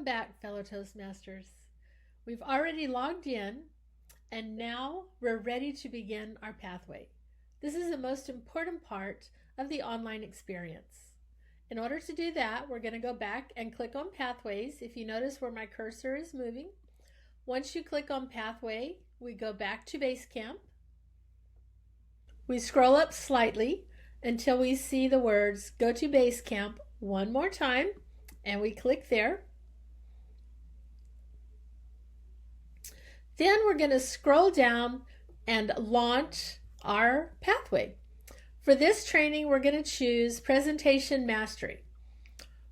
back, fellow Toastmasters. We've already logged in, and now we're ready to begin our pathway. This is the most important part of the online experience. In order to do that, we're going to go back and click on Pathways. If you notice where my cursor is moving, once you click on Pathway, we go back to Basecamp. We scroll up slightly until we see the words Go to Basecamp one more time, and we click there. Then we're going to scroll down and launch our pathway. For this training, we're going to choose Presentation Mastery.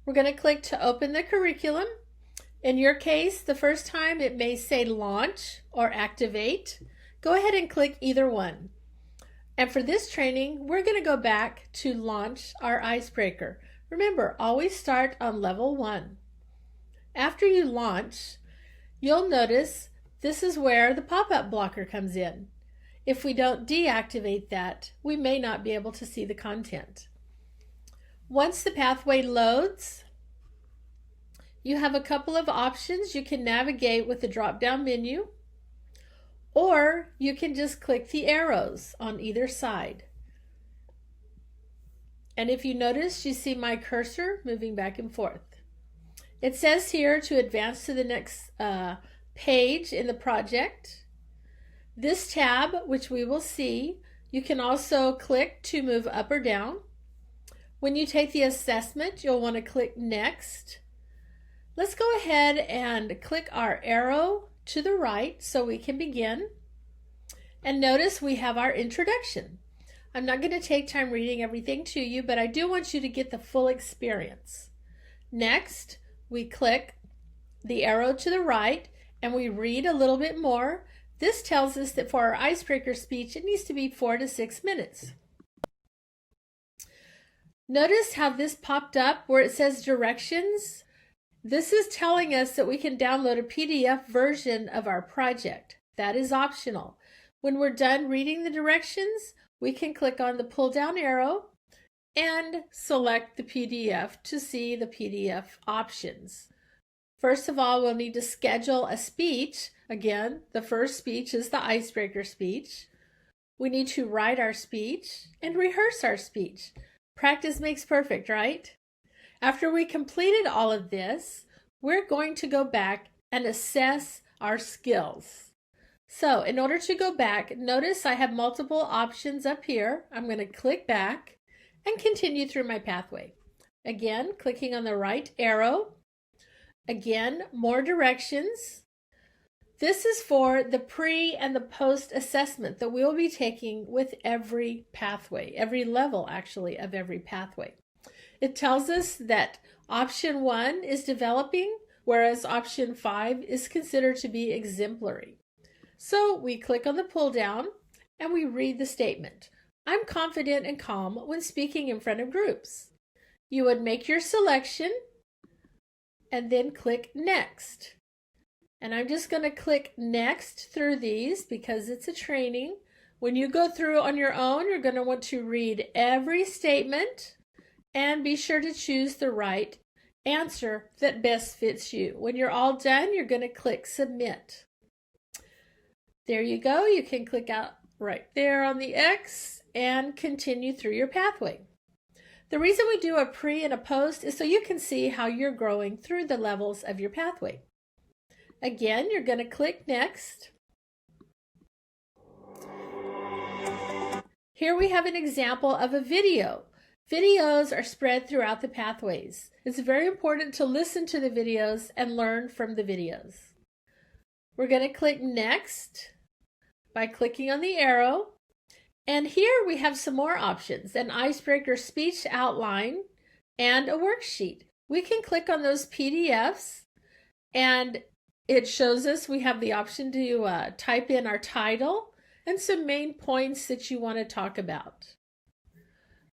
We're going to click to open the curriculum. In your case, the first time it may say Launch or Activate. Go ahead and click either one. And for this training, we're going to go back to launch our icebreaker. Remember, always start on level 1. After you launch, you'll notice this is where the pop-up blocker comes in. If we don't deactivate that, we may not be able to see the content. Once the pathway loads, you have a couple of options. You can navigate with the drop-down menu, or you can just click the arrows on either side. And if you notice, you see my cursor moving back and forth. It says here to advance to the next page in the project. This tab, which we will see, you can also click to move up or down. When you take the assessment, you'll want to click Next. Let's go ahead and click our arrow to the right so we can begin. And notice we have our introduction. I'm not going to take time reading everything to you, but I do want you to get the full experience. Next, we click the arrow to the right and we read a little bit more. This tells us that for our icebreaker speech, it needs to be 4 to 6 minutes. Notice how this popped up where it says directions. This is telling us that we can download a PDF version of our project. That is optional. When we're done reading the directions, we can click on the pull down arrow and select the PDF to see the PDF options. First of all, we'll need to schedule a speech. Again, the first speech is the icebreaker speech. We need to write our speech and rehearse our speech. Practice makes perfect, right? After we completed all of this, we're going to go back and assess our skills. So in order to go back, notice I have multiple options up here. I'm going to click back and continue through my pathway. Again, clicking on the right arrow. Again, more directions. This is for the pre and the post assessment that we'll be taking with every pathway, every level actually of every pathway. It tells us that option 1 is developing, whereas option 5 is considered to be exemplary. So we click on the pull down and we read the statement. I'm confident and calm when speaking in front of groups. You would make your selection and then click Next. And I'm just going to click Next through these because it's a training. When you go through on your own, you're going to want to read every statement and be sure to choose the right answer that best fits you. When you're all done, you're going to click Submit. There you go. You can click out right there on the X and continue through your pathway. The reason we do a pre and a post is so you can see how you're growing through the levels of your pathway. Again, you're going to click Next. Here we have an example of a video. Videos are spread throughout the pathways. It's very important to listen to the videos and learn from the videos. We're going to click Next by clicking on the arrow. And here we have some more options, an icebreaker speech outline and a worksheet. We can click on those PDFs and it shows us we have the option to type in our title and some main points that you want to talk about.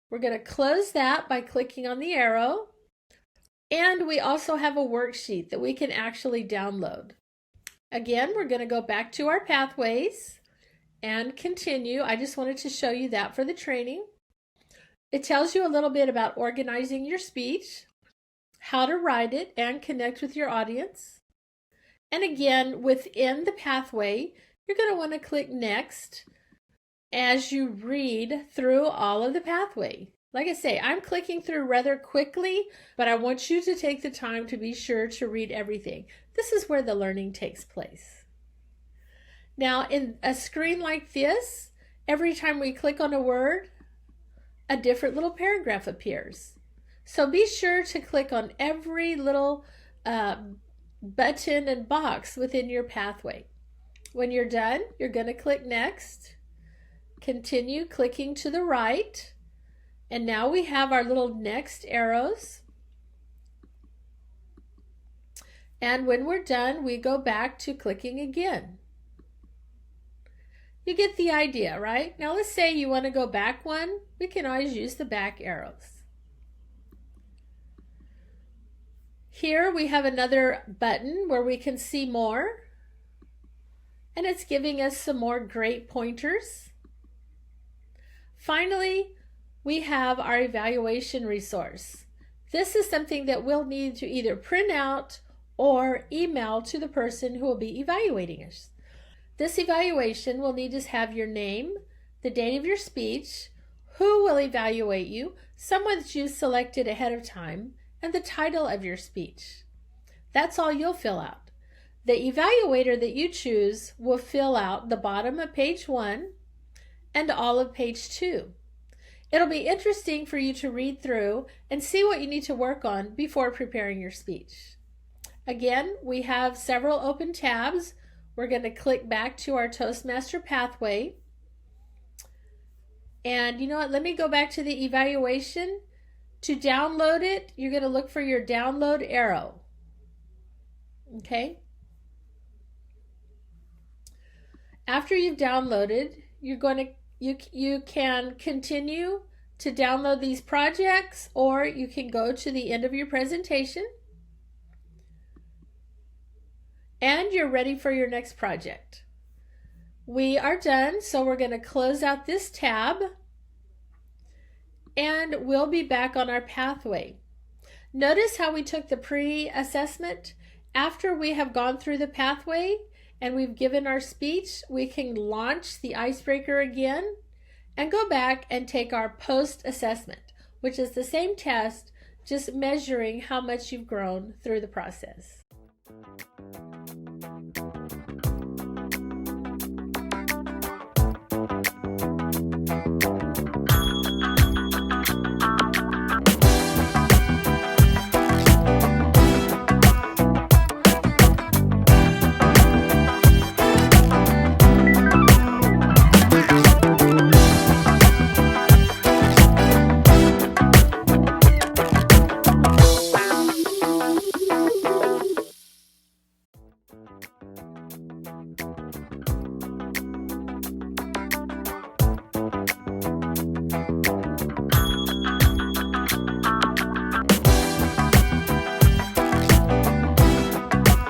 We're going to close that by clicking on the arrow. And we also have a worksheet that we can actually download. Again, we're going to go back to our pathways and continue. I just wanted to show you that for the training. It tells you a little bit about organizing your speech, how to write it and connect with your audience. And again, within the pathway, you're going to want to click Next as you read through all of the pathway. Like I say, I'm clicking through rather quickly, but I want you to take the time to be sure to read everything. This is where the learning takes place. Now, in a screen like this, every time we click on a word, a different little paragraph appears. So be sure to click on every little button and box within your pathway. When you're done, you're going to click Next, continue clicking to the right, and now we have our little next arrows. And when we're done, we go back to clicking again. You get the idea, right? Now let's say you want to go back one. We can always use the back arrows. Here we have another button where we can see more. And it's giving us some more great pointers. Finally, we have our evaluation resource. This is something that we'll need to either print out or email to the person who will be evaluating us. This evaluation will need to have your name, the date of your speech, who will evaluate you, someone that you selected ahead of time, and the title of your speech. That's all you'll fill out. The evaluator that you choose will fill out the bottom of page 1 and all of page 2. It'll be interesting for you to read through and see what you need to work on before preparing your speech. Again, we have several open tabs. We're going to click back to our Toastmaster pathway. And you know what? Let me go back to the evaluation. To download it, you're going to look for your download arrow. Okay? After you've downloaded, you can continue to download these projects, or you can go to the end of your presentation and you're ready for your next project. We are done, so we're going to close out this tab and we'll be back on our pathway. Notice how we took the pre-assessment. After we have gone through the pathway and we've given our speech, we can launch the icebreaker again and go back and take our post-assessment, which is the same test, just measuring how much you've grown through the process.